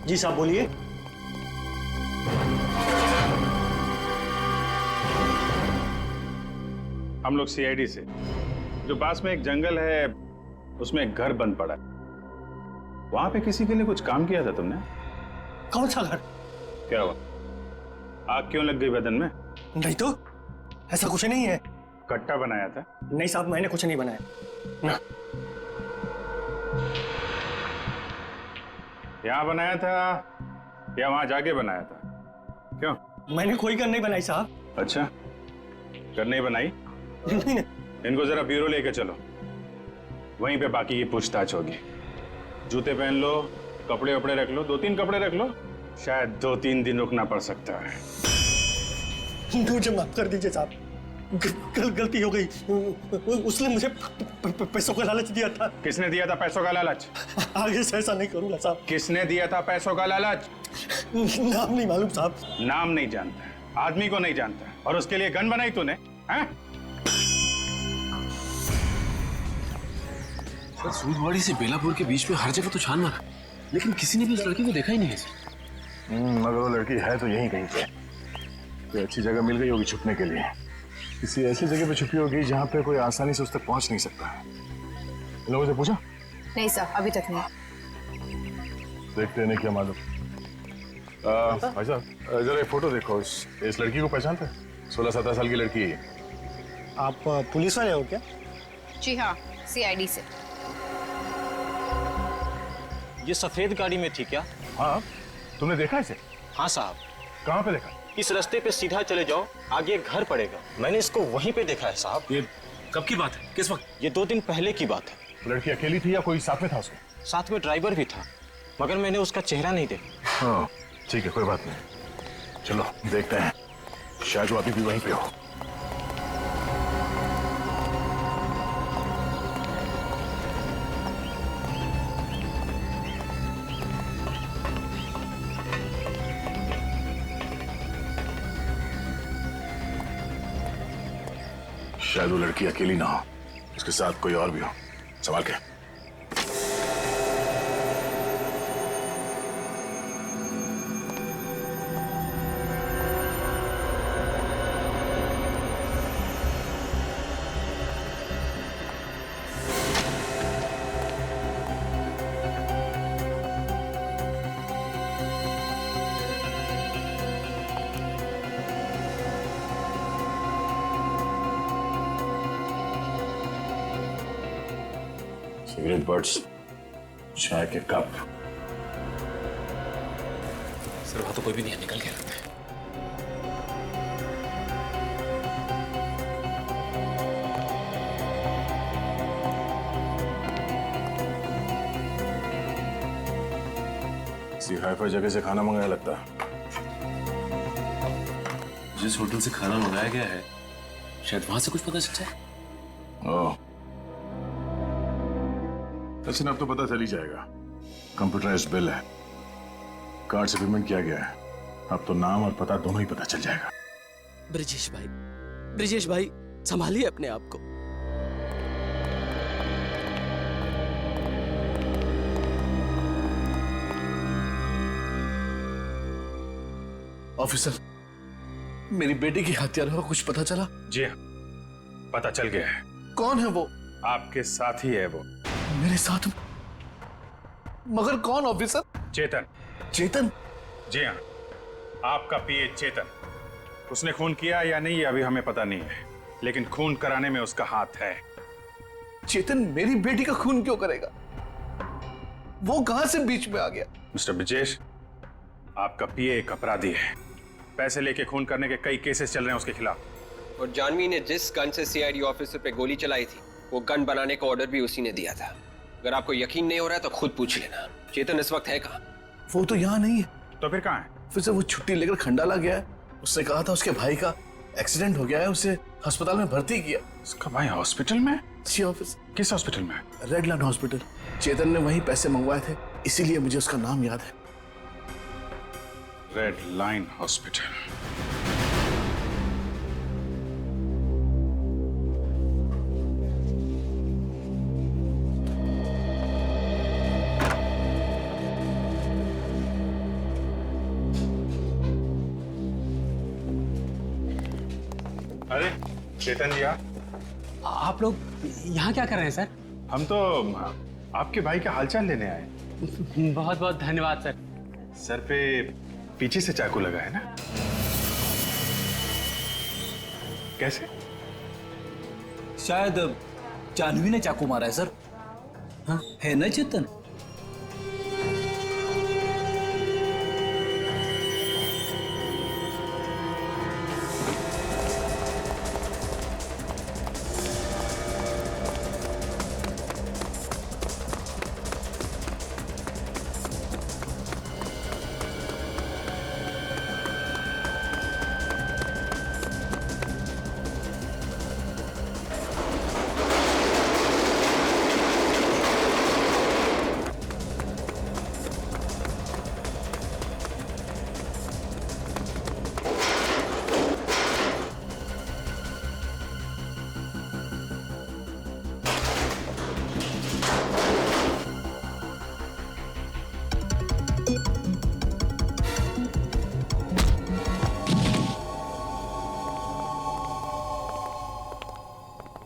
जी साहब बोलिए। हम लोग सीआईडी से, जो पास में एक जंगल है उसमें एक घर बंद पड़ा है, वहां पे किसी के लिए कुछ काम किया था तुमने? कौन सा घर? क्या हुआ, आग क्यों लग गई बदन में? नहीं तो, ऐसा कुछ नहीं है। कट्टा बनाया था? नहीं साहब, मैंने कुछ नहीं बनाया ना। यहाँ बनाया था या वहां जाके बनाया था? क्यों? मैंने कोई गन नहीं बनाई साहब। अच्छा, कर नहीं बनाई? नहीं। इनको जरा ब्यूरो लेके चलो, वहीं पे बाकी की पूछताछ होगी। जूते पहन लो, कपड़े वपड़े रख लो, 2-3 कपड़े रख लो, शायद 2-3 दिन रुकना पड़ सकता है। मुझे माफ कर दीजिए साहब, गलती हो गई। उसने मुझे पैसों का लालच दिया था। किसने दिया था पैसों का लालच? आगे से ऐसा नहीं करूंगा साहब। किसने दिया था पैसों का लालच? नाम नहीं मालूम साहब। नाम नहीं जानता, आदमी को नहीं जानता, और उसके लिए गन बनाई तूने? हैं? सर, सूदवाड़ी से बेलापुर के बीच में हर जगह तो छान मारा, लेकिन किसी ने भी उस लड़की को देखा ही नहीं है सर। मगर वो लड़की है तो यहीं कहीं पे। कोई अच्छी जगह मिल गई होगी छुपने के लिए, किसी ऐसी जगह पे छुपी होगी जहाँ पे कोई आसानी से उस तक पहुंच नहीं सकता। इन लोगों से पूछा? नहीं सर, अभी तक नहीं। देखते नहीं क्या मालूम। भाई साहब, जरा एक फोटो देखो, इस लड़की को पहचानते हैं? 16-17 साल की लड़की है। आप पुलिस वाले हो क्या? जी हाँ, सीआईडी से। ये सफेद गाड़ी में थी क्या? हाँ, तुमने देखा इसे? हाँ साहब। कहाँ पे देखा? इस रास्ते पे सीधा चले जाओ, आगे एक घर पड़ेगा, मैंने इसको वहीं पे देखा है साहब। ये कब की बात है, किस वक्त? ये 2 दिन पहले की बात है। लड़की अकेली थी या कोई साथ में था उसके? साथ में ड्राइवर भी था, मगर मैंने उसका चेहरा नहीं देखा। हाँ ठीक है, कोई बात नहीं। चलो देखते हैं, शायद वो अभी भी वहीं पे हो। शायद वो लड़की अकेली ना हो, उसके साथ कोई और भी हो। संभाल के। सिगरेट बट्स, चाय के कप। सर, वहां तो कोई भी नहीं है, निकल गया लगता है। किसी हाई-फाई जगह से खाना मंगाया लगता है। जिस होटल से खाना मंगाया गया है, शायद वहां से कुछ पता चल जाए। ओह, लेकिन अब तो पता चल ही जाएगा। कंप्यूटराइज्ड बिल है, कार्ड से पेमेंट किया गया है, अब तो नाम और पता दोनों ही पता चल जाएगा। ब्रिजेश भाई संभालिए अपने आप को। ऑफिसर, मेरी बेटी की हत्या का कुछ पता चला? जी हाँ, पता चल गया है। कौन है वो? आपके साथ ही है वो। मेरे साथ? मगर कौन ऑफिसर? चेतन। चेतन? जी हाँ, आपका पीए चेतन। उसने खून किया या नहीं ये अभी हमें पता नहीं है, लेकिन खून कराने में उसका हाथ है। चेतन मेरी बेटी का खून क्यों करेगा? वो कहां से बीच में आ गया? मिस्टर ब्रिजेश, आपका पीए एक अपराधी है। पैसे लेके खून करने के कई केसेस चल रहे हैं उसके खिलाफ। और जानवी ने जिस गन से सीआईडी ऑफिसर पे गोली चलाई थी, वो गन बनाने का ऑर्डर भी उसी ने दिया था। अगर आपको यकीन नहीं हो रहा है तो खुद पूछ लेना। चेतन इस वक्त है कहाँ? वो तो यहाँ नहीं है। तो फिर कहाँ है? फिर से वो छुट्टी लेकर खंडाला गया है। उसने कहा था उसके भाई का एक्सीडेंट हो गया है, उसे अस्पताल में भर्ती किया। उसका भाई हॉस्पिटल में? जी ऑफिसर। किस हॉस्पिटल में? Red line hospital. चेतन ने वहीं पैसे मंगवाए थे, इसीलिए मुझे उसका नाम याद है। Red line hospital. अरे चेतन जी आप लोग यहाँ क्या कर रहे हैं सर? हम तो आपके भाई का हालचाल लेने आए। बहुत बहुत धन्यवाद सर। सर पे पीछे से चाकू लगा है ना? कैसे? शायद जानवी ने चाकू मारा है सर। हाँ है ना चेतन?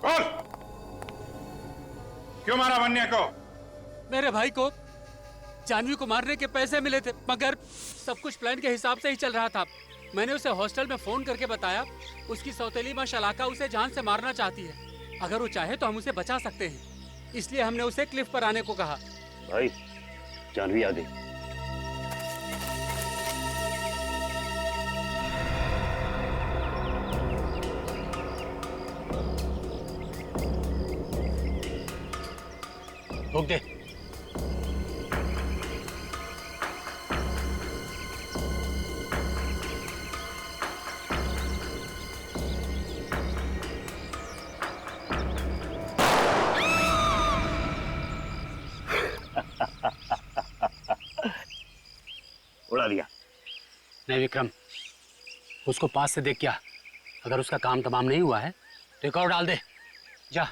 बोल, क्यों मारा वन्या को? मेरे भाई को जानवी को मारने के पैसे मिले थे, मगर सब कुछ प्लान के हिसाब से ही चल रहा था। मैंने उसे हॉस्टल में फोन करके बताया उसकी सौतेली माँ शलाका उसे जान से मारना चाहती है। अगर वो चाहे तो हम उसे बचा सकते हैं, इसलिए हमने उसे क्लिफ पर आने को कहा। भाई जानवी आ गई। रोक दे। उड़ा दिया। नहीं विक्रम, उसको पास से देख क्या, अगर उसका काम तमाम नहीं हुआ है तो एक और डाल दे। जा।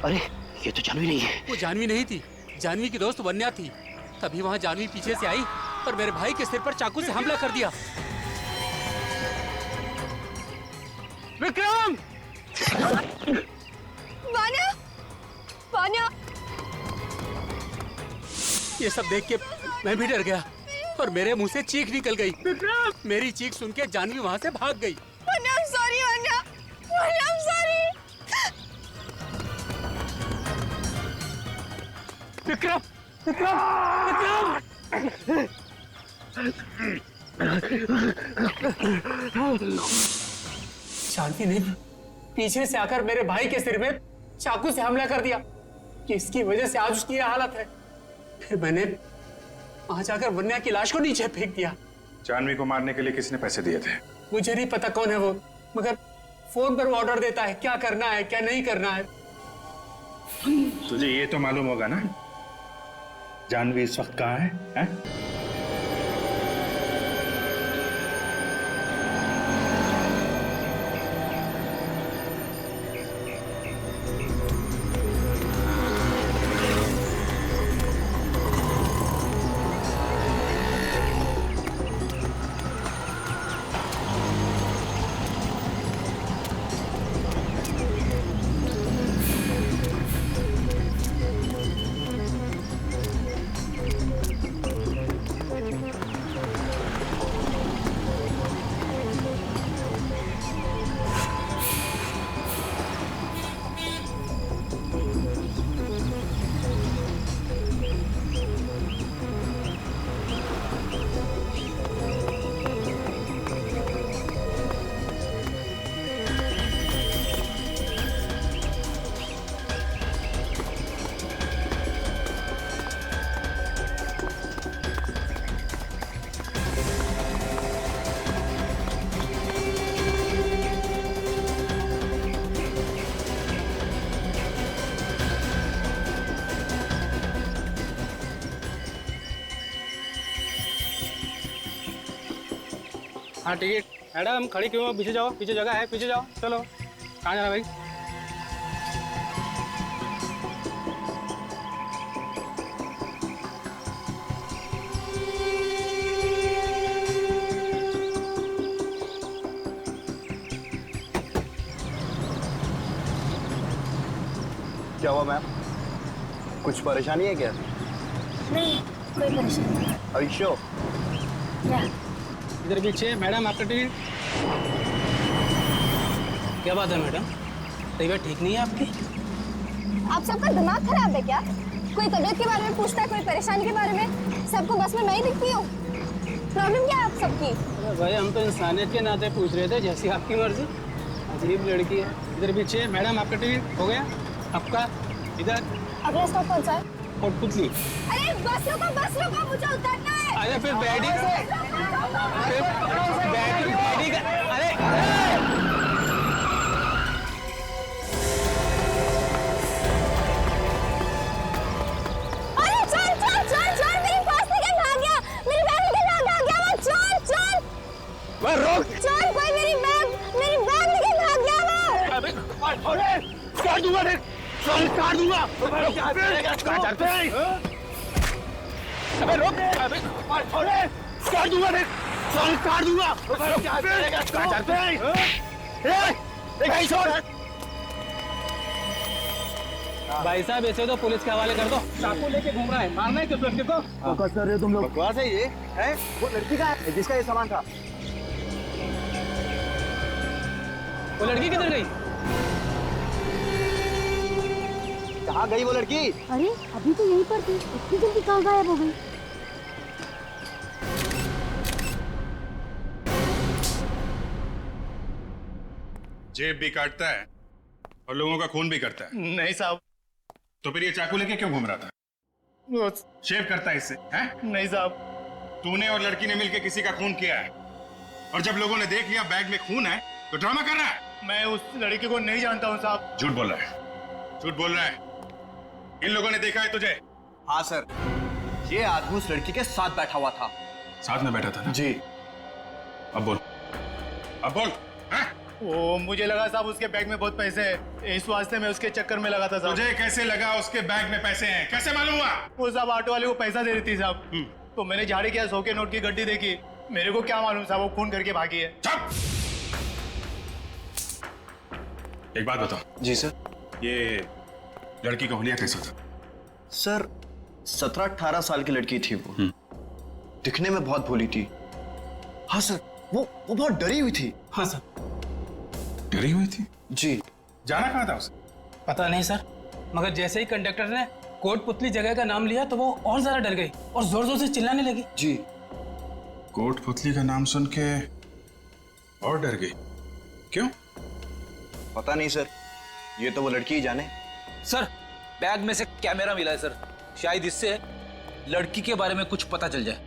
अरे ये तो जानवी नहीं है। वो जानवी नहीं थी, जानवी की दोस्त वन्या थी। तभी वहां जानवी पीछे से आई और मेरे भाई के सिर पर चाकू से हमला कर दिया। विक्रम! वान्या! वान्या! ये सब देख के मैं भी डर गया और मेरे मुंह से चीख निकल गई। विक्रम! मेरी चीख सुन के जानवी वहां से भाग गई। Vanya, I'm sorry, Vanya! Vanya, I'm sorry! Vikram! Vikram! Vikram! Janvi ने पीछे से आकर मेरे भाई के सिर में चाकू से हमला कर दिया, जिसकी वजह से आज उसकी यह हालत है। फिर मैंने वहां जाकर वन्या की लाश को नीचे फेंक दिया। जानवी को मारने के लिए किसने पैसे दिए थे? मुझे नहीं पता कौन है वो, मगर फोन पर वो ऑर्डर देता है क्या करना है क्या नहीं करना है। तुझे ये तो मालूम होगा ना जानवी इस वक्त कहाँ है, हैं? हाँ टिकट। मैडम खड़ी क्यों हो? पीछे जाओ, पीछे जगह है, पीछे जाओ। चलो, कहाँ जाना भाई? मैम, कुछ परेशानी है क्या? नहीं, कोई परेशानी नहीं। Are you sure? या इधर पीछे मैडम आपका टिकट। क्या बात है मैडम, तबीयत ठीक नहीं है आपकी? आप सबका दिमाग खराब है क्या? कोई तबीयत के बारे में पूछता है, कोई परेशानी के बारे में। सबको बस में मैं ही दिखती हूँ। प्रॉब्लम क्या है आप सबकी? अरे भाई हम तो इंसानियत के नाते पूछ रहे थे, जैसी आपकी मर्जी। अजीब लड़की है। इधर पीछे मैडम आपका टिकट हो गया आपका। इधर अगला स्टॉप कौन सा है? कोटपुतली। अरे बस रुको, मुझे उतरना है। अरे फिर बैठी का अरे अरे चल, मेरी पास टिकट भाग गया, मेरी बैग टिकट भाग गया, वो चल। वह रोक। चल, कोई मेरी बैग टिकट भाग गया वो। अरे काट दूंगा देख, काट दूंगा। अबे रोक, अबे काट दूंगा देख, काट दूंगा। भाई साहब ऐसे तो पुलिस के हवाले कर दो। चाकू लेके घूम रहा है, मारना है किस लड़के को? फोकस कर रहे हो तुम लोग? बकवास है ये, है? वो लड़की का है जिसका ये सामान था। वो लड़की किधर गई? कहाँ गई वो लड़की? अरे अभी तो यहीं पर थी, इतनी जल्दी कहाँ गायब हो गई? जेब भी काटता है और लोगों का खून भी करता है। नहीं साहब। तो फिर ये चाकू लेके क्यों घूम रहा था? शेव करता है इससे, हैं? नहीं साहब। तूने और लड़की ने मिलकर किसी का खून किया है, और जब लोगों ने देख लिया बैग में खून है तो ड्रामा कर रहा है। मैं उस लड़की को नहीं जानता हूँ साहब। झूठ बोल रहा है, झूठ बोल रहा है। इन लोगों ने देखा है तुझे? हाँ सर, ये आदमी उस लड़की के साथ बैठा हुआ था। साथ में बैठा था ना? जी। अब बोल, अब बोल। हैं? वो मुझे लगा साहब उसके बैग में बहुत पैसे हैं, इस वास्ते मैं उसके चक्कर में लगा था साहब। तुझे कैसे लगा उसके बैग में पैसे हैं? कैसे मालूम हुआ? वो साहब ऑटो वाले को पैसा दे रही थी साहब, तो मैंने झाड़ी किया, 100 के नोट की गड्डी देखी। मेरे को क्या मालूम साहब वो खून करके भागी है। चुप! एक बात बताओ। जी सर। ये लड़की का हुलिया कैसा था? सर 17-18 साल की लड़की थी वो, दिखने में बहुत भोली थी। हाँ सर, वो बहुत डरी हुई थी। हाँ सर। डरी हुई थी? जी। जाना कहाँ था उसे? पता नहीं सर, मगर जैसे ही कंडक्टर ने कोटपुतली जगह का नाम लिया तो वो और ज्यादा डर गई और जोर जोर से चिल्लाने लगी। जी। कोटपुतली का नाम सुन के और डर गई? क्यों? पता नहीं सर, ये तो वो लड़की ही जाने। सर बैग में से कैमरा मिला है सर, शायद इससे लड़की के बारे में कुछ पता चल जाए।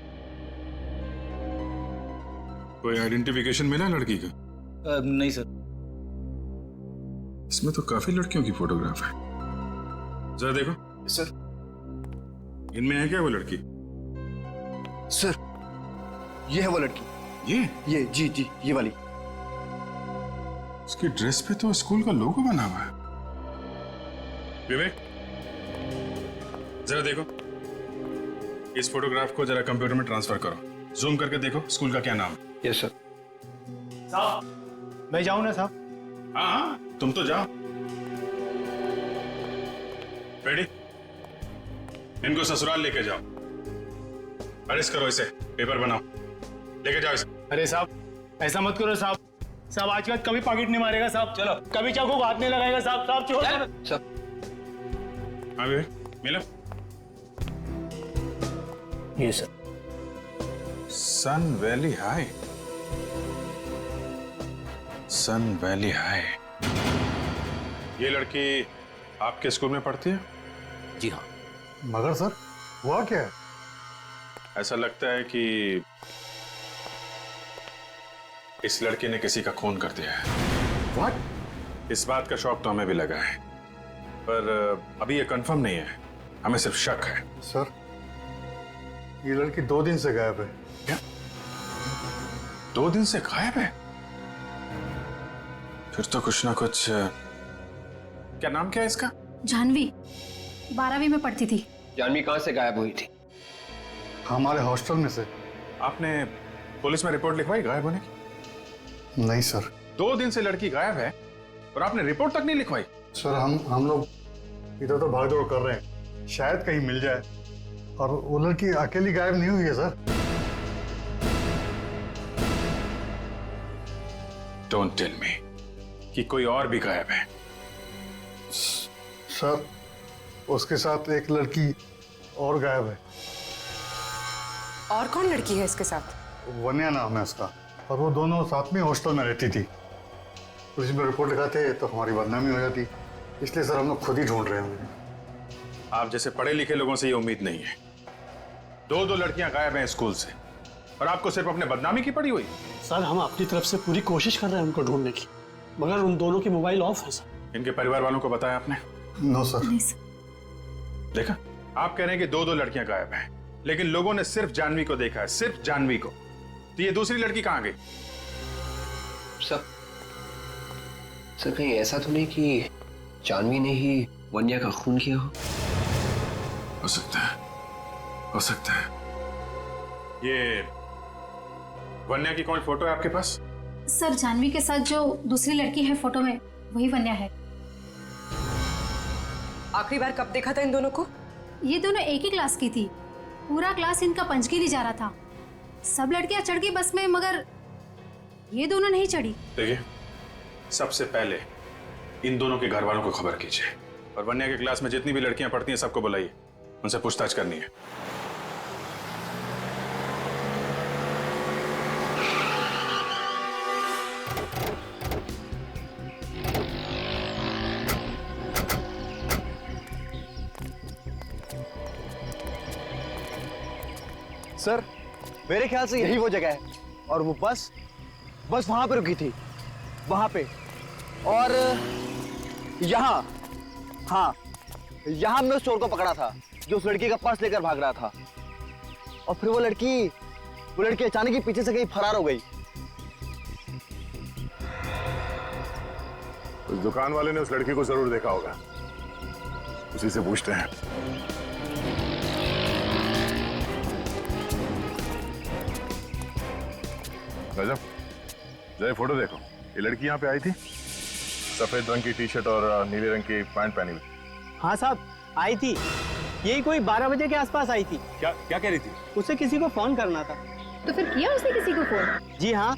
कोई आइडेंटिफिकेशन मिला लड़की का? नहीं सर। इसमें तो काफी लड़कियों की फोटोग्राफ है, जरा देखो। सर। इनमें है क्या वो लड़की? सर ये है वो लड़की। ये जी ये वाली। उसकी ड्रेस पे तो स्कूल का लोगो बना हुआ है। विवेक, जरा देखो, इस फोटोग्राफ को जरा कंप्यूटर में ट्रांसफर करो, जूम करके देखो स्कूल का क्या नाम है। Yes sir. साहब मैं जाऊं ना साहब? हाँ, तुम तो जाओ। रेडी? इनको ससुराल लेके जाओ, अरेस्ट करो इसे, पेपर बनाओ, लेके जाओ इसे। अरे साहब ऐसा मत करो साहब, साहब आज के बाद कभी पॉकेट नहीं मारेगा साहब। चलो। कभी चाकू को हाथ नहीं लगाएगा साहब। साहब छोड़ो। हाँ विवेक, मिलो। ये सर। सन वैली हाई, सन वैली हाई। ये लड़की आपके स्कूल में पढ़ती है? जी हाँ। मगर सर हुआ क्या है? ऐसा लगता है कि इस लड़की ने किसी का खून कर दिया है। व्हाट? इस बात का शौक तो हमें भी लगा है, पर अभी ये कंफर्म नहीं है, हमें सिर्फ शक है। सर ये लड़की 2 दिन से गायब है। क्या? 2 दिन से गायब है? फिर तो कुछ ना कुछ। क्या नाम क्या है इसका? जानवी, 12वीं में पढ़ती थी। जानवी कहाँ से गायब हुई थी? हमारे हॉस्टल में से। आपने पुलिस में रिपोर्ट लिखवाई गायब होने की? नहीं सर। 2 दिन से लड़की गायब है और आपने रिपोर्ट तक नहीं लिखवाई? सर हम लोग इधर तो भाग दौड़ कर रहे हैं, शायद कहीं मिल जाए। और वो लड़की अकेली गायब नहीं हुई है सर। डोंट टेल मी कि कोई और भी गायब है। सर उसके साथ एक लड़की और गायब है। और कौन लड़की है इसके साथ? वन्या नाम है उसका, और वो दोनों साथ में हॉस्टल में रहती थी। पुलिस में रिपोर्ट लिखाते तो हमारी बदनामी हो जाती, इसलिए सर हम लोग खुद ही ढूंढ रहे हैं। आप जैसे पढ़े लिखे लोगों से ये उम्मीद नहीं है। दो लड़कियां गायब हैं स्कूल से और आपको सिर्फ अपने बदनामी की पड़ी हुई। सर हम अपनी तरफ से पूरी कोशिश कर रहे हैं उनको ढूंढने की, मगर उन दोनों के मोबाइल ऑफ है सर। इनके परिवार वालों को बताया आपने? No sir. देखा, आप कह रहे हैं कि दो लड़कियां गायब हैं, लेकिन लोगों ने सिर्फ जानवी को देखा है, सिर्फ जानवी को। तो ये दूसरी लड़की कहां गई? सर कहीं ऐसा तो नहीं कि जानवी ने ही वन्या का खून किया हो सकता है, हो सकता है। ये वन्या की कौन फोटो है आपके पास? सर जानवी के साथ जो दूसरी लड़की है फोटो में, वही वन्या है। आखिरी बार कब देखा था इन दोनों को? ये दोनों एक ही क्लास की थी। पूरा क्लास इनका पंचगिरी जा रहा था। सब लड़कियां चढ़ गई बस में, मगर ये दोनों नहीं चढ़ी। देखिए, सबसे पहले इन दोनों के घर वालों को खबर कीजिए, और वन्या के क्लास में जितनी भी लड़कियां पढ़ती हैं सबको बुलाइए, उनसे पूछताछ करनी है। सर मेरे ख्याल से यही वो जगह है, और वो बस वहां पे रुकी थी, वहां पे। और यहाँ, हाँ यहाँ हमने उस चोर को पकड़ा था जो उस लड़की का पर्स लेकर भाग रहा था। और फिर वो लड़की अचानक ही पीछे से कहीं फरार हो गई। उस दुकान वाले ने उस लड़की को जरूर देखा होगा, उसी से पूछते हैं। रजब, जरा फोटो देखो। ये लड़की यहाँ पे आई थी, सफेद रंग की टी शर्ट और नीले रंग की पैंट पहनी हुई। हाँ साहब, आई थी। यही कोई 12 बजे के आसपास आई थी। क्या कह रही थी? उसे किसी को फोन करना था। तो फिर किया उसने किसी को फोन? जी हाँ,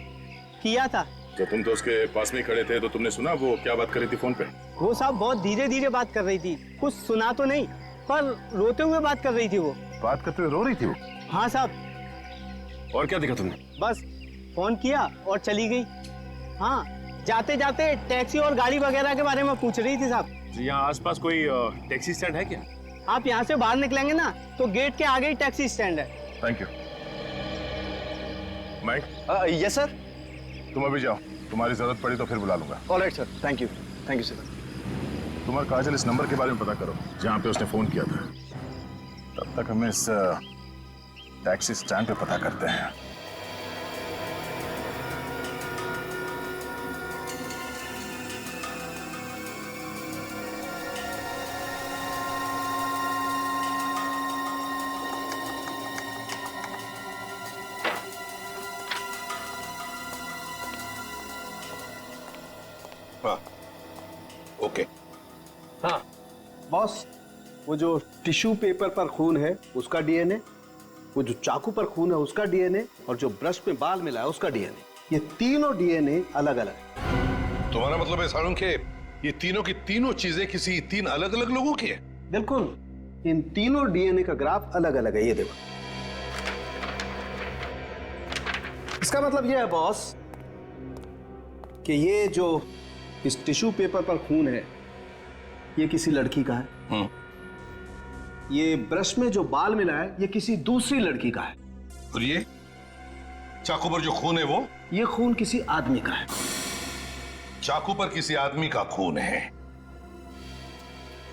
किया था। तो तुम तो उसके पास में खड़े थे, तो तुमने सुना वो क्या बात कर रही थी फोन पे? वो साहब बहुत धीरे धीरे बात कर रही थी, कुछ सुना तो नहीं, पर रोते हुए बात कर रही थी। वो बात करते हुए रो रही थी वो? हाँ साहब। और क्या देखा तुमने? बस फोन किया और चली गई। हाँ, जाते जाते टैक्सी और गाड़ी वगैरह के बारे में पूछ रही थी साहब। यहाँ आसपास कोई टैक्सी स्टैंड है क्या? आप यहाँ से बाहर निकलेंगे ना तो गेट के आगे ही टैक्सी स्टैंड है। Thank you. Mike? Yes sir. तुम अभी जाओ, तुम्हारी जरूरत पड़ी तो फिर बुला लूंगा। Alright sir, thank you sir. तुम और काजल इस नंबर के बारे में पता करो जहाँ पे उसने फोन किया था। तब तक हमें इस टैक्सी स्टैंड पे पता करते हैं। ओके। हाँ बॉस, वो जो टिश्यू पेपर पर खून है उसका डीएनए, वो जो चाकू पर खून है उसका डीएनए, और जो ब्रश में बाल मिला है उसका डीएनए, ये तीनों डीएनए अलग अलग है। तुम्हारा मतलब है साळुंखे, ये तीनों की तीनों चीजें किसी 3 अलग अलग लोगों की है? बिल्कुल, इन तीनों डीएनए का ग्राफ अलग अलग है। ये देखो, इसका मतलब ये है बॉस कि ये जो इस टिश्यू पेपर पर खून है ये किसी लड़की का है। ये ब्रश में जो बाल मिला है ये किसी दूसरी लड़की का है। और ये चाकू पर जो खून है वो? ये खून किसी आदमी का है। चाकू पर किसी आदमी का खून है,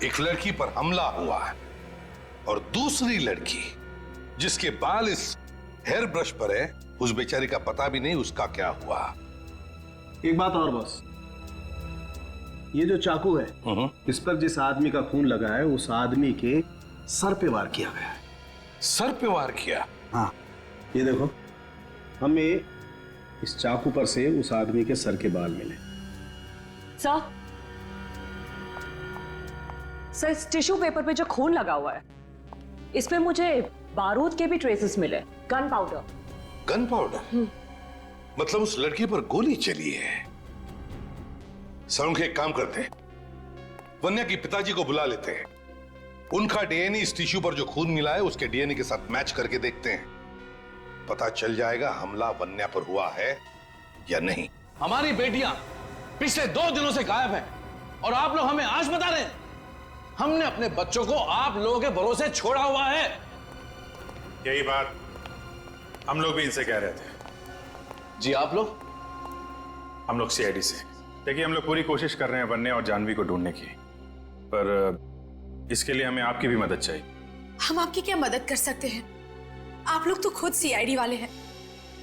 एक लड़की पर हमला हुआ है, और दूसरी लड़की जिसके बाल इस हेयर ब्रश पर है, उस बेचारी का पता भी नहीं उसका क्या हुआ। एक बात और बॉस, ये जो चाकू है इस पर जिस आदमी का खून लगा है उस आदमी के सर पे वार किया गया है। सर पे वार किया? हाँ, ये देखो, हमें इस चाकू पर से उस आदमी के सर के बाल मिले। सर इस टिश्यू पेपर पे जो खून लगा हुआ है इसमें मुझे बारूद के भी ट्रेसेस मिले, गन पाउडर। Gun powder? मतलब उस लड़की पर गोली चली है। सर, एक काम करते हैं, वन्या के पिताजी को बुला लेते हैं, उनका डीएनए इस टिश्यू पर जो खून मिला है उसके डीएनए के साथ मैच करके देखते हैं, पता चल जाएगा हमला वन्या पर हुआ है या नहीं। हमारी बेटियां पिछले 2 दिनों से गायब हैं और आप लोग हमें आज बता रहे हैं। हमने अपने बच्चों को आप लोगों के भरोसे छोड़ा हुआ है। यही बात हम लोग भी इनसे कह रहे थे। जी आप लोग? हम लोग सीआईडी से। देखिए, हम लोग पूरी कोशिश कर रहे हैं वन्या और जानवी को ढूंढने की, पर इसके लिए हमें आपकी भी मदद चाहिए। हम आपकी क्या मदद कर सकते हैं? आप लोग तो खुद सीआईडी वाले हैं।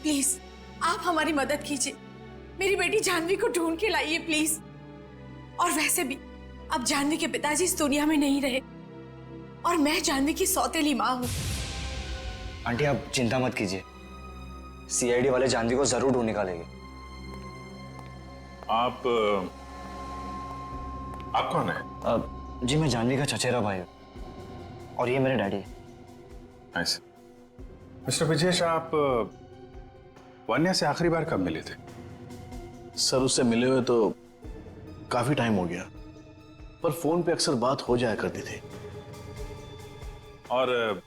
प्लीज आप हमारी मदद कीजिए, मेरी बेटी जानवी को ढूंढ के लाइए प्लीज। और वैसे भी अब जानवी के पिताजी इस दुनिया में नहीं रहे और मैं जानवी की सौतेली माँ हूँ। आंटी आप चिंता मत कीजिए, सीआईडी वाले जानवी को जरूर ढूंढ निकालेंगे। आप कौन है? जी मैं जानवी का चचेरा भाई हूँ और ये मेरे डैडी है। ऐसे मिस्टर विजेश, आप वन्या से आखिरी बार कब मिले थे? सर उससे मिले हुए तो काफी टाइम हो गया, पर फोन पे अक्सर बात हो जाया करती थी। और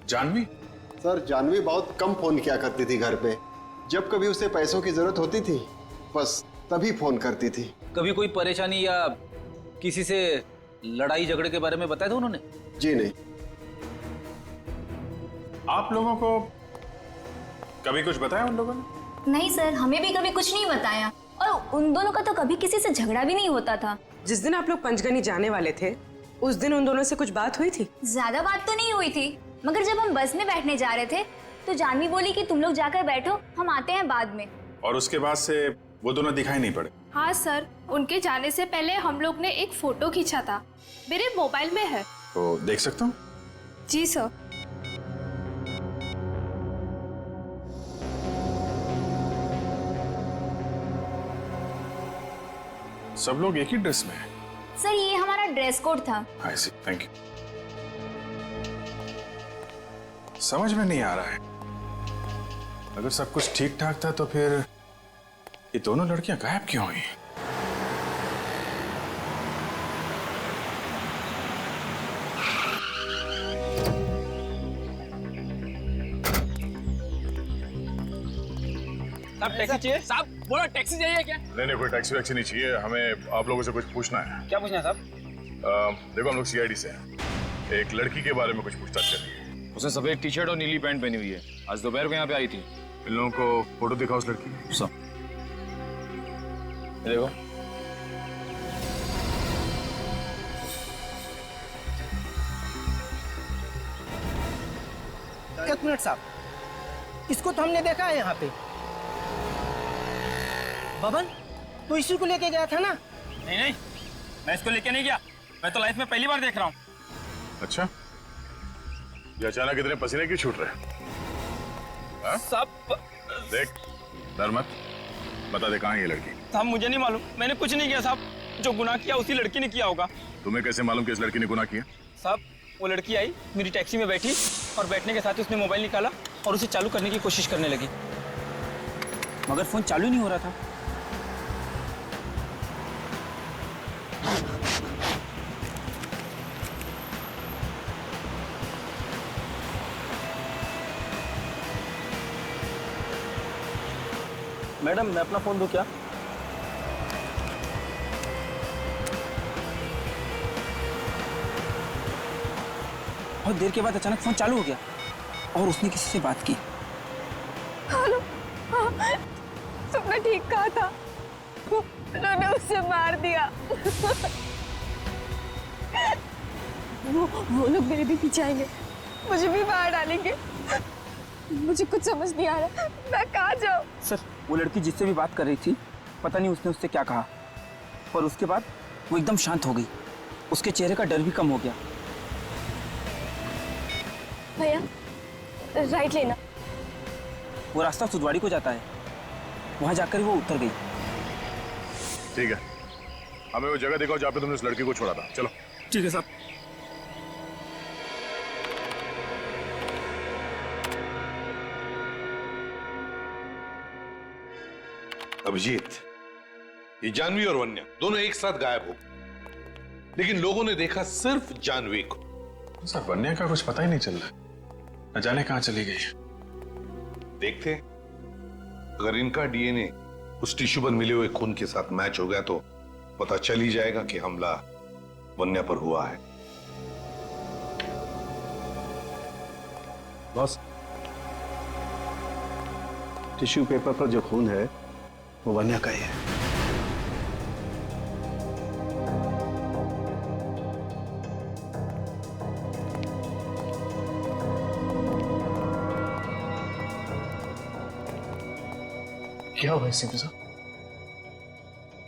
जानवी? सर जानवी बहुत कम फोन किया करती थी घर पे। जब कभी उसे पैसों की जरूरत होती थी बस तभी फोन करती थी। कभी कोई परेशानी या किसी से लड़ाई झगड़े के बारे में बताया था उन्होंने? जी नहीं। आप लोगों को कभी कुछ बताया उन लोगों ने? नहीं सर, हमें भी कभी कुछ नहीं बताया और उन दोनों का तो कभी किसी से झगड़ा भी नहीं होता था। जिस दिन आप लोग पंचगनी जाने वाले थे उस दिन उन दोनों से कुछ बात हुई थी? ज्यादा बात तो नहीं हुई थी, मगर जब हम बस में बैठने जा रहे थे तो जानवी बोली कि तुम लोग जाकर बैठो, हम आते हैं बाद में। और उसके बाद से वो दोनों दिखाई नहीं पड़े? हाँ सर, उनके जाने से पहले हम लोग ने एक फोटो खींचा था, मेरे मोबाइल में है। तो देख सकता हूँ? जी सर। सब लोग एक ही ड्रेस में हैं। सर ये हमारा ड्रेस कोड था। आई सी, थैंक यू। समझ में नहीं आ रहा है, अगर सब कुछ ठीक ठाक था तो फिर ये दोनों लड़कियां गायब क्यों हुई? साहब टैक्सी चाहिए? साहब बोलो टैक्सी चाहिए क्या? नहीं, कोई टैक्सी वैक्सी नहीं चाहिए, हमें आप लोगों से कुछ पूछना है। क्या पूछना है साहब? देखो हम लोग सीआईडी से हैं, एक लड़की के बारे में कुछ पूछताछ कर रही है। उसने सफेद टी शर्ट और नीली पैंट पहनी हुई है, आज दोपहर को यहाँ पे आई थी। इन लोगों को फोटो दिखाओ उस लड़की की। सब देखो। एक मिनट साहब, इसको तो हमने देखा है यहाँ पे। बबन, तू इसी को लेके गया था ना? नहीं, मैं इसको लेके नहीं गया, मैं तो लाइफ में पहली बार देख रहा हूँ। अच्छा, ये अचानक इतने पसीने क्यों छूट रहे हैं? सब देख, डर मत, बता दे कहाँ है ये लड़की? साहब मुझे नहीं मालूम, मैंने कुछ नहीं किया साहब, जो गुनाह किया उसी लड़की ने किया होगा। तुम्हें कैसे मालूम कि इस लड़की ने गुनाह किया? साहब वो लड़की आई, मेरी टैक्सी में बैठी और बैठने के साथ उसने मोबाइल निकाला और उसे चालू करने की कोशिश करने लगी, मगर फोन चालू नहीं हो रहा था। मैडम मैं अपना फोन दूं क्या? बहुत देर के बाद अचानक फोन चालू हो गया और उसने किसी से बात की। हेलो, हाँ, तुमने ठीक कहा था, उन्होंने उसे मार दिया। वो लोग मेरे भी पीछे आएंगे, मुझे भी मार डालेंगे। मुझे कुछ समझ नहीं आ रहा, मैं कहाँ जाऊँ? सर वो लड़की जिससे भी बात कर रही थी, पता नहीं उसने उससे क्या कहा, पर उसके बाद वो एकदम शांत हो गई, उसके चेहरे का डर भी कम हो गया। भैया राइट लेना। वो रास्ता सुदवाड़ी को जाता है, वहां जाकर वो उतर गई। ठीक है, हमें वो जगह दिखाओ जहाँ पे तुमने उस लड़की को छोड़ा था। चलो। ठीक है साहब। अभिजीत, ये जानवी और वन्या दोनों एक साथ गायब हो, लेकिन लोगों ने देखा सिर्फ जानवी को। सर वन्या का कुछ पता ही नहीं चल रहा, न जाने कहां चली गई। देखते, अगर इनका डीएनए उस टिश्यू पर मिले हुए खून के साथ मैच हो गया तो पता चल ही जाएगा कि हमला वन्या पर हुआ है। बॉस, टिश्यू पेपर पर जो खून है वो वन्या का ही है। क्या हुआ एसीपी साहब?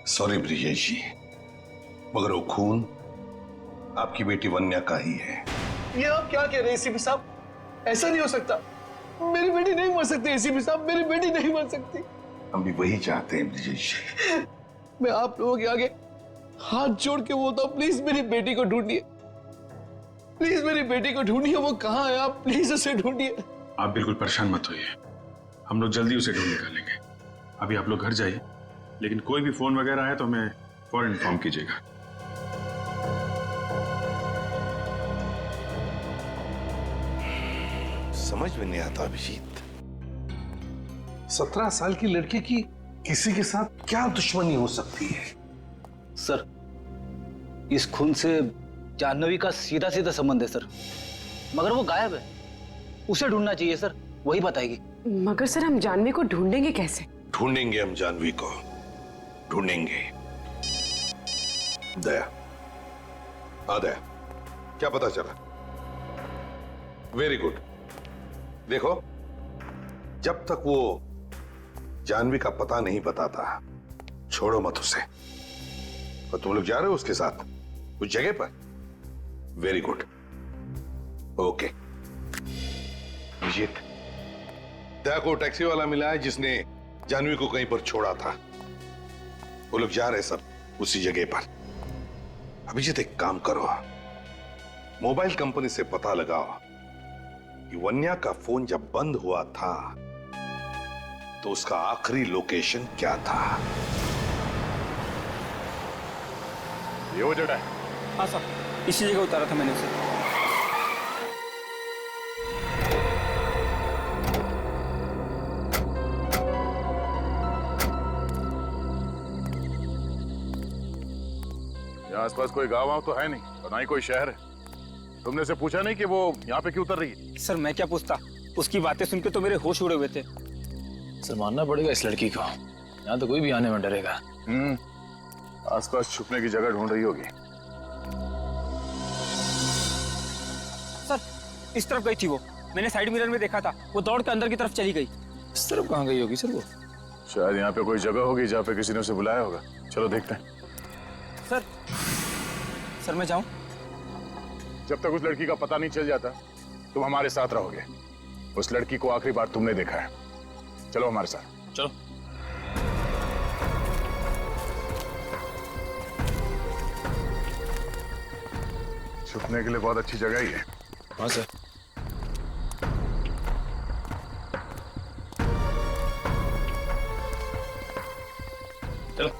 सॉरी ब्रिजेश जी, मगर वो खून आपकी बेटी वन्या का ही है। ये आप क्या कह रहे हैं एसीपी साहब? ऐसा नहीं हो सकता। मेरी बेटी नहीं मर सकती एसीपी साहब, मेरी बेटी नहीं मर सकती। हम भी वही चाहते हैं ब्रिजेश जी। मैं आप लोगों के आगे हाथ जोड़ के बोलता हूँ, प्लीज मेरी बेटी को ढूंढिए, प्लीज मेरी बेटी को ढूंढिए। वो कहाँ है? आप प्लीज उसे ढूंढिए। आप बिल्कुल परेशान मत होइए, हम लोग जल्दी उसे ढूंढ निकालेंगे। अभी आप लोग घर जाइए, लेकिन कोई भी फोन वगैरह आए तो हमें फौरन इन्फॉर्म कीजिएगा। समझ में नहीं आता अभिजीत, 17 साल की लड़की की किसी के साथ क्या दुश्मनी हो सकती है? सर, इस खून से जाह्नवी का सीधा सीधा संबंध है सर, मगर वो गायब है। उसे ढूंढना चाहिए सर, वही बताएगी। मगर सर हम जाह्नवी को ढूंढेंगे कैसे? ढूंढेंगे हम जानवी को, ढूंढेंगे। दया, हाँ दया, क्या पता चला? Very good. देखो, जब तक वो जानवी का पता नहीं बताता, छोड़ो मत उसे। और तुम लोग जा रहे हो उसके साथ उस जगह पर? Very good, okay. Abhijeet, Daya को टैक्सी वाला मिला है जिसने जानवी को कहीं पर छोड़ा था। वो लोग जा रहे सब उसी जगह पर। अभिजीत, एक काम करो, मोबाइल कंपनी से पता लगाओ कि वन्या का फोन जब बंद हुआ था तो उसका आखिरी लोकेशन क्या था। ये वो जगह है? हाँ सर, इसी जगह उतारा था मैंने उसे। यहाँ आसपास कोई गांव वाव तो है नहीं, और ना ही कोई शहर है। तुमने उसे पूछा नहीं कि वो यहाँ पे क्यों उतर रही है? सर मैं क्या पूछता, उसकी बातें सुन के तो मेरे होश उड़े हुए थे। सर मानना पड़ेगा इस लड़की को, यहाँ तो कोई भी आने में डरेगा। आसपास छुपने की जगह ढूंढ रही होगी। सर इस तरफ गई थी वो, मैंने साइड मिरर में देखा था, वो दौड़ के अंदर की तरफ चली गई। इस तरफ कहाँ गई होगी सर वो? शायद यहाँ पे कोई जगह होगी जहाँ पे किसी ने उसे बुलाया होगा। चलो देखते हैं। सर मैं जाऊं? जब तक उस लड़की का पता नहीं चल जाता तुम हमारे साथ रहोगे। उस लड़की को आखिरी बार तुमने देखा है। चलो हमारे साथ। चलो। छुपने के लिए बहुत अच्छी जगह ही है। हाँ सर। चलो।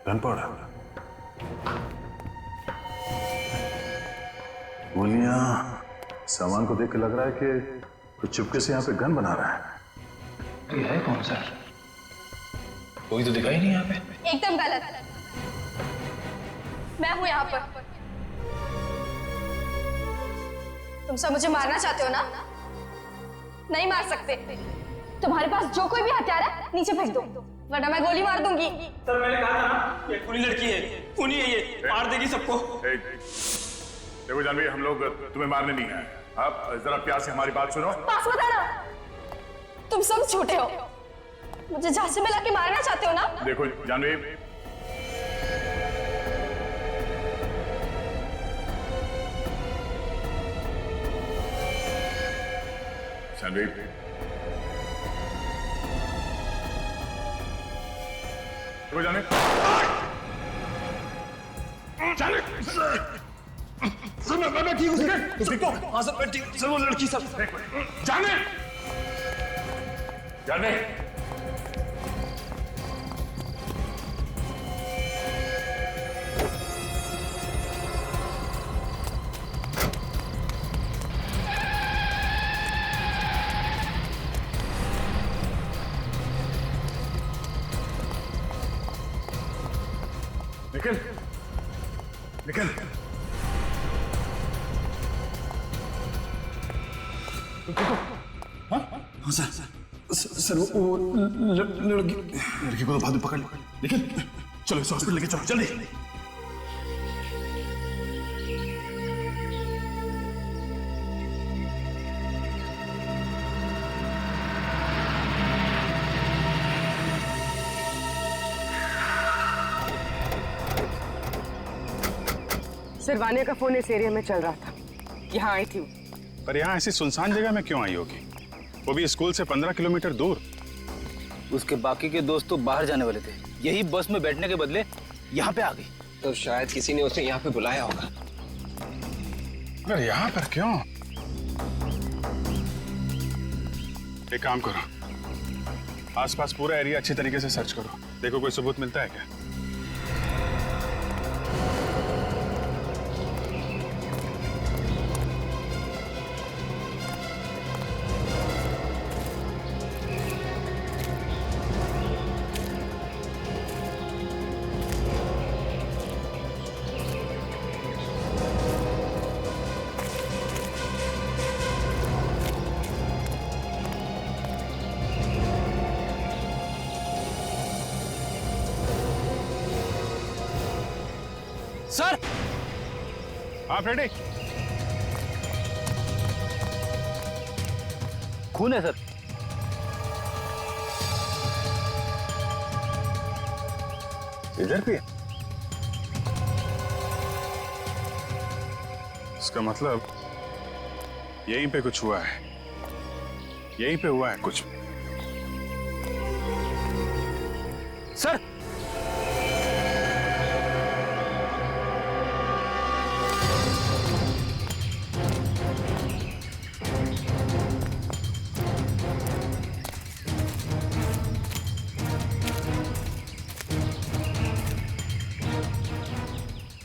गन पाउडर, गोलियां, सामान को देख के लग रहा है कि कुछ चुपके से यहाँ पे गन बना रहा है। ये है कौन सर? कोई तो दिखाई नहीं यहाँ पे। एकदम गलत, मैं हूं यहाँ पर। तुम सब मुझे मारना चाहते हो ना? नहीं मार सकते। तुम्हारे पास जो कोई भी हथियार है नीचे फेंक दो, वरना मैं गोली मार दूंगी। सर मैंने कहा था ना, ये खूनी लड़की है, खूनी है, ये मार देगी सबको। देखो जानवी, हम लोग तुम्हें मारने नहीं आए। आप जरा प्यार से हमारी बात सुनो। पास मत आना। तुम सब झूठे हो। मुझे झांसे में लाके मारना चाहते हो ना? देखो जानवी, जानवी, देखो जाने, जाने, सर मैं ठीक हूँ सर। हाँ सर मैं ठीक, सर वो लड़की सर, जाने, जाने। निकल, निकल। हाँ सर वो लड़की को तो बाद में पकड़ लो। निकल, चलो इस हॉस्पिटल लेके चलो जल्दी। सर वानिया का फोन इस एरिया में चल रहा था, यहाँ आई थी। पर यहाँ ऐसी सुनसान जगह में क्यों आई होगी? वो भी स्कूल से 15 किलोमीटर दूर। उसके बाकी के दोस्त तो बाहर जाने वाले थे, यही बस में बैठने के बदले यहाँ पे आ गई। तो शायद किसी ने उसे यहाँ पे बुलाया होगा। अगर यहाँ पर क्यों? एक काम करो, आसपास पूरा एरिया अच्छी तरीके से सर्च करो, देखो कोई सबूत मिलता है क्या। सर, हाँ फ्रेडी, खून है सर। इधर भी है? इसका मतलब यहीं पे कुछ हुआ है, यहीं पे हुआ है कुछ। सर,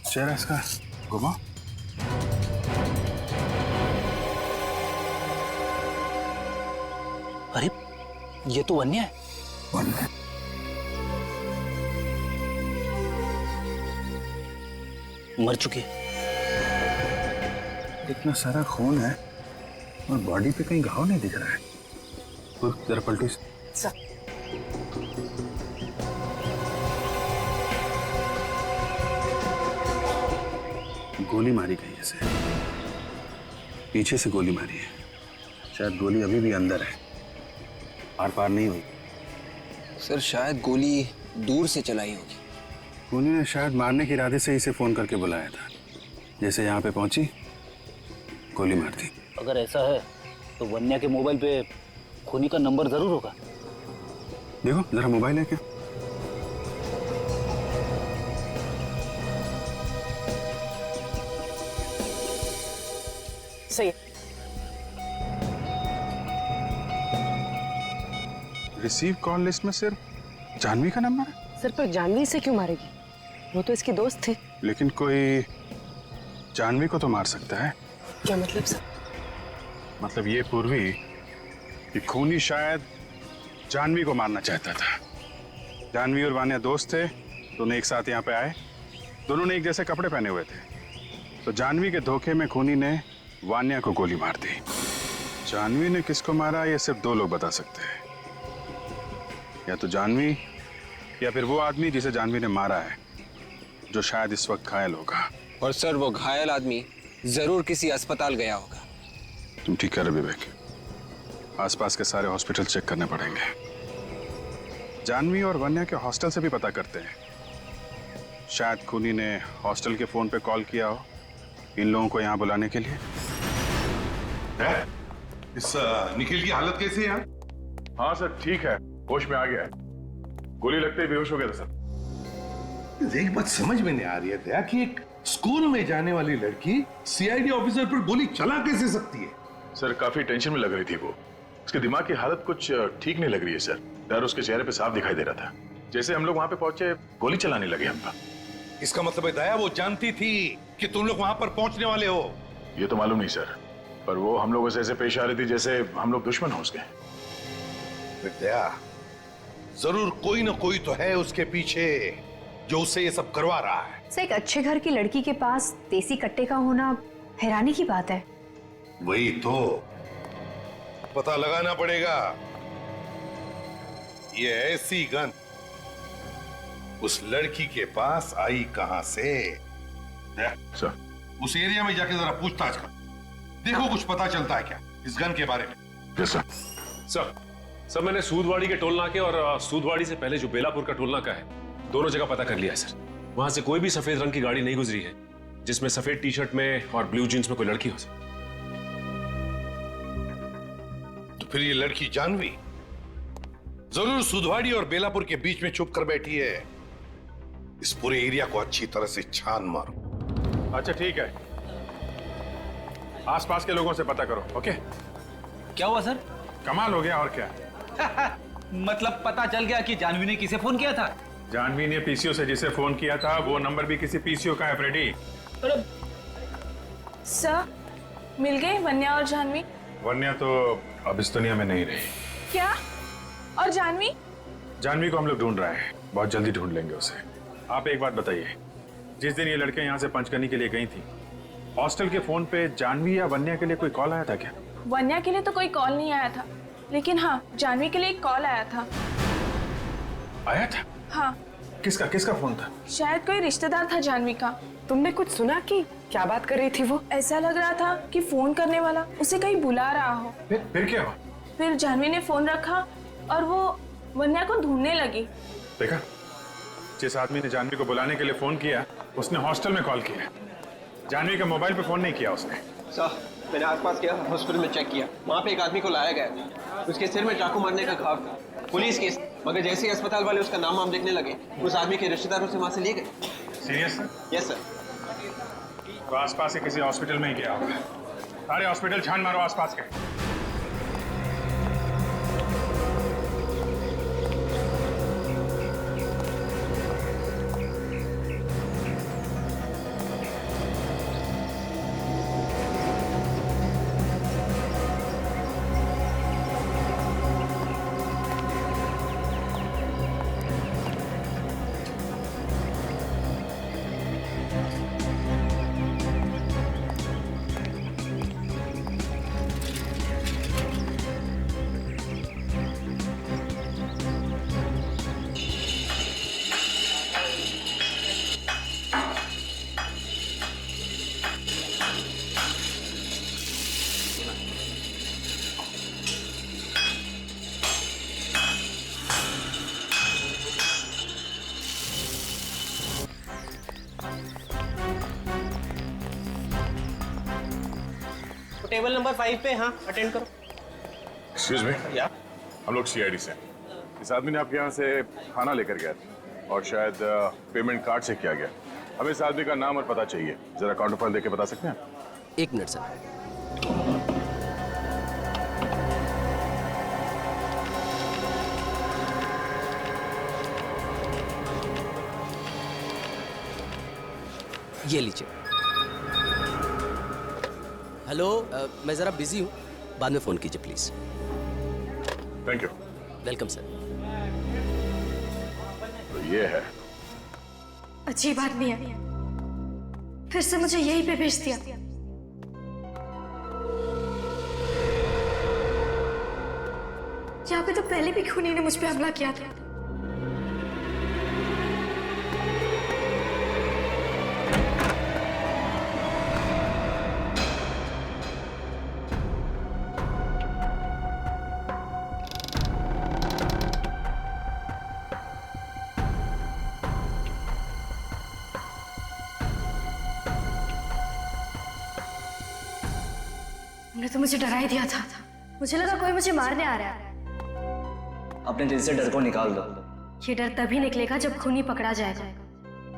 चेहरा इसका घुमा। अरे ये तो वन्या है। वन्या? मर चुकी है। इतना सारा खून है और बॉडी पे कहीं घाव नहीं दिख रहा है। जरा पलटी। सर गोली मारी गई है इसे, पीछे से गोली मारी है। शायद गोली अभी भी अंदर है, आर पार नहीं हुई। सर शायद गोली दूर से चलाई होगी। खूनी ने शायद मारने के इरादे से इसे फोन करके बुलाया था। जैसे यहाँ पे पहुंची, गोली मार दी। अगर ऐसा है तो वन्या के मोबाइल पे खूनी का नंबर जरूर होगा। देखो जरा मोबाइल है क्या? सही। रिसीव कॉल लिस्ट में सिर्फ जानवी का नंबर है। सर पर जानवी से क्यों मारेगी? वो तो इसकी दोस्त थी। लेकिन कोई जानवी को तो मार सकता है। क्या मतलब सर? मतलब ये पूर्वी कि खूनी शायद जानवी को मारना चाहता था। जानवी और वान्या दोस्त थे, दोनों एक साथ यहाँ पे आए, दोनों ने एक जैसे कपड़े पहने हुए थे। तो जानवी के धोखे में खूनी ने वान्या को गोली मार दी। जानवी ने किसको मारा ये सिर्फ दो लोग बता सकते हैं, या तो जानवी या फिर वो आदमी जिसे जानवी ने मारा है, जो शायद इस वक्त घायल होगा। और सर वो घायल आदमी जरूर किसी अस्पताल गया होगा। तुम ठीक कह रहे विवेक, आसपास के सारे हॉस्पिटल चेक करने पड़ेंगे। जानवी और वन्या के हॉस्टल से भी पता करते हैं। शायद खूनी ने हॉस्टल के फोन पे कॉल किया हो इन लोगों को यहाँ बुलाने के लिए। इस निखिल की हालत कैसी है? हाँ सर ठीक है, होश में आ गया है। गोली लगते ही बेहोश हो गया था सर। एक बात समझ में नहीं आ रही है दया कि एक स्कूल में जाने वाली लड़की सीआईडी ऑफिसर पर गोली चला कैसे सकती है? सर काफी टेंशन में लग रही थी वो। उसके दिमाग की हालत कुछ ठीक नहीं लग रही है सर। डर उसके चेहरे पे साफ दिखाई दे रहा था। जैसे हम लोग वहां पे पहुंचे गोली चलाने लगे हम पर। इसका मतलब है दया वो जानती थी कि तुम लोग वहां पर पहुंचने वाले हो? ये तो मालूम नहीं सर, पर वो हम लोगों से ऐसे पेश आ रही थी जैसे हम लोग दुश्मन हो उसके। दया जरूर कोई ना कोई तो है उसके पीछे जो उससे ये सब करवा रहा है। सर एक अच्छे घर की लड़की के पास देसी कट्टे का होना हैरानी की बात है। वही तो पता लगाना पड़ेगा। ये ऐसी गन उस लड़की के पास आई कहां से? सर उस एरिया में जाके जरा पूछताछ कर, देखो कुछ पता चलता है क्या इस गन के बारे में। Yes sir. सर मैंने सूदवाड़ी के टोल नाके और सूदवाड़ी से पहले जो बेलापुर का टोल नाका है, दोनों जगह पता कर लिया है सर। वहां से कोई भी सफेद रंग की गाड़ी नहीं गुजरी है जिसमें सफेद टी शर्ट में और ब्लू जींस में कोई लड़की हो सर। तो फिर ये लड़की जानवी जरूर सुधवाड़ी और बेलापुर के बीच में छुप कर बैठी है। इस पूरे एरिया को अच्छी तरह से छान मारो। अच्छा ठीक है, आसपास के लोगों से पता करो। ओके। क्या हुआ सर? कमाल हो गया और क्या। मतलब पता चल गया कि जानवी ने किसे फोन किया था? जानवी ने पीसीओ से जिसे फोन किया था वो नंबर भी किसी पीसीओ का है फ्रेडी। सर मिल गए वन्या और जानवी? वन्या तो अब इस दुनिया में नहीं रही। क्या? और जानवी? जानवी को हम लोग ढूंढ रहे हैं, बहुत जल्दी ढूंढ लेंगे उसे। आप एक बात बताइए, जिस दिन ये लड़कियां यहाँ से पंचकर्नी के लिए गई थी, हॉस्टल के फोन पे जानवी या वन्या के लिए कोई कॉल आया था क्या? वन्या के लिए तो कोई कॉल नहीं आया था, लेकिन हाँ जानवी के लिए एक कॉल आया था। आया था? हाँ। किसका फोन था? शायद कोई रिश्तेदार था जानवी का। तुमने कुछ सुना कि क्या बात कर रही थी वो? ऐसा लग रहा था कि फोन करने वाला उसे कहीं बुला रहा हो। फिर क्या हुआ? फिर जानवी ने फोन रखा और वो वन्या को ढूंढने लगी। देखा, जिस आदमी ने जानवी को बुलाने के लिए फोन किया उसने हॉस्टल में कॉल किया। जानवी के मोबाइल पे फोन नहीं किया उसने। सर मैंने आसपास किया, हॉस्पिटल में चेक किया, वहाँ पे एक आदमी को लाया गया। उसके सिर में चाकू मारने का घाव था, पुलिस केस। मगर जैसे ही अस्पताल वाले उसका नाम वाम देखने लगे, उस आदमी के रिश्तेदारों से वहाँ से लिए गए। Serious sir? Yes sir. तो आसपास के किसी हॉस्पिटल में ही गया होगा। सारे हॉस्पिटल छान मारो आसपास के। टेबल नंबर 5 पे हाँ अटेंड करो। एक्सक्यूज मी, हम लोग सीआईडी से। इस आदमी ने आपके यहाँ से खाना लेकर गया था और शायद पेमेंट कार्ड से किया गया। हमें इस आदमी का नाम और पता चाहिए, जरा काउंटर फाइल देके बता सकते हैं? एक मिनट सर। ये लीजिए। हेलो, मैं जरा बिजी हूँ, बाद में फोन कीजिए please. Thank you. Welcome sir. तो ये है। अच्छी बात नहीं है, फिर से मुझे यहीं पे भेज दिया। यहाँ पे तो पहले भी खूनी ने मुझ पे हमला किया था। तूने तो मुझे डरा ही दिया था। मुझे लगा कोई मुझे मारने आ रहा है। अपने दिल से डर को निकाल दो। ये डर तभी निकलेगा जब खूनी पकड़ा जाएगा।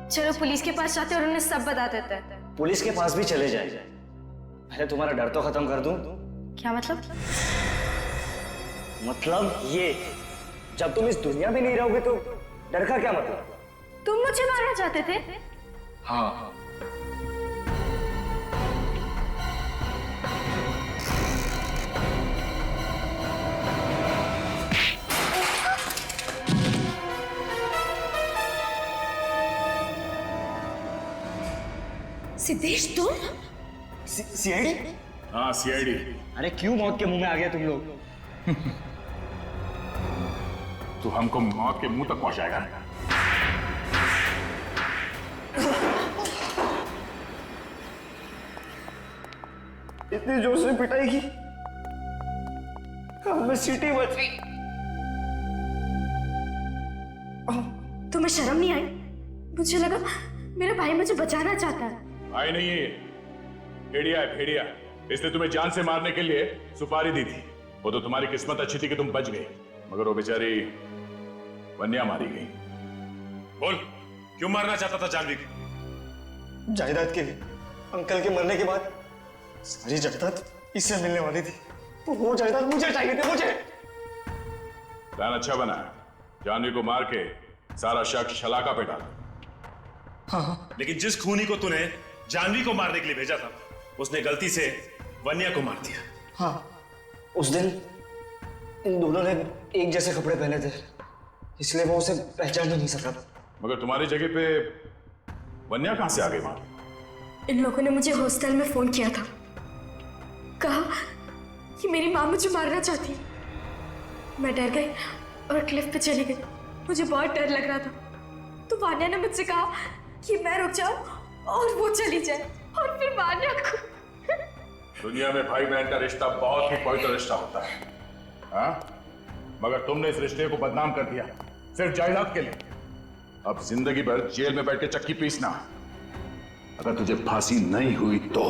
चलो पुलिस के पास जाते और उन्हें सब बता देते हैं। पुलिस के पास भी चले जाए, पहले तुम्हारा डर तो खत्म कर दूं। क्या मतलब? मतलब ये, जब तुम इस दुनिया में नहीं रहोगे तो डर का क्या मतलब? तुम मुझे मारना चाहते थे? हाँ। सिद्धेश तुम? सीआईडी? हाँ सीआईडी। अरे क्यों मौत के मुंह में आ गया तुम लोग? तू हमको मौत के मुंह तक पहुंचाएगा। इतनी जोर से पिटाई की, हमें सीटी बच गई। तुम्हें शर्म नहीं आई? मुझे लगा मेरा भाई मुझे बचाना चाहता है। भाई नहीं है, भेड़िया है भेड़िया। इसने तुम्हें जान से मारने के लिए सुपारी दी थी। वो तो तुम्हारी किस्मत अच्छी थी कि तुम बच गई, मगर वो बेचारी वन्या मारी गई। बोल, क्यों मारना चाहता था जानवी को? जायदाद के लिए। अंकल के मरने के बाद सारी जायदाद इससे मिलने वाली थी। वो जायदाद मुझे चाहिए थी, मुझे। प्लान अच्छा बना, जानवी को मार के सारा शक शलाका पे डाला। हाँ। लेकिन जिस खूनी को तूने जानवी को मारने के लिए भेजा था, उसने गलती से वन्या को मार दिया। हाँ। उस दिन इन दोनों ने एक जैसे कपड़े पहने थे, इसलिए वो उसे पहचान ही नहीं सका। मगर तुम्हारी जगह पे वन्या कहां से आ गई वहां? इन लोगों ने मुझे हॉस्टल में फोन किया था, कहा कि मेरी माँ मुझे मारना चाहती है। मैं डर गई और क्लिफ पे चली गई। मुझे बहुत डर लग रहा था, तो वान्या ने मुझसे कहा कि मैं रुक जाऊं और वो चली जाए, और फिर वान्या को। दुनिया में भाई बहन का रिश्ता बहुत ही पवित्र रिश्ता होता है, हाँ? मगर तुमने इस रिश्ते को बदनाम कर दिया सिर्फ जायदाद के लिए। अब जिंदगी भर जेल में बैठ के चक्की पीसना। अगर तुझे फांसी नहीं हुई तो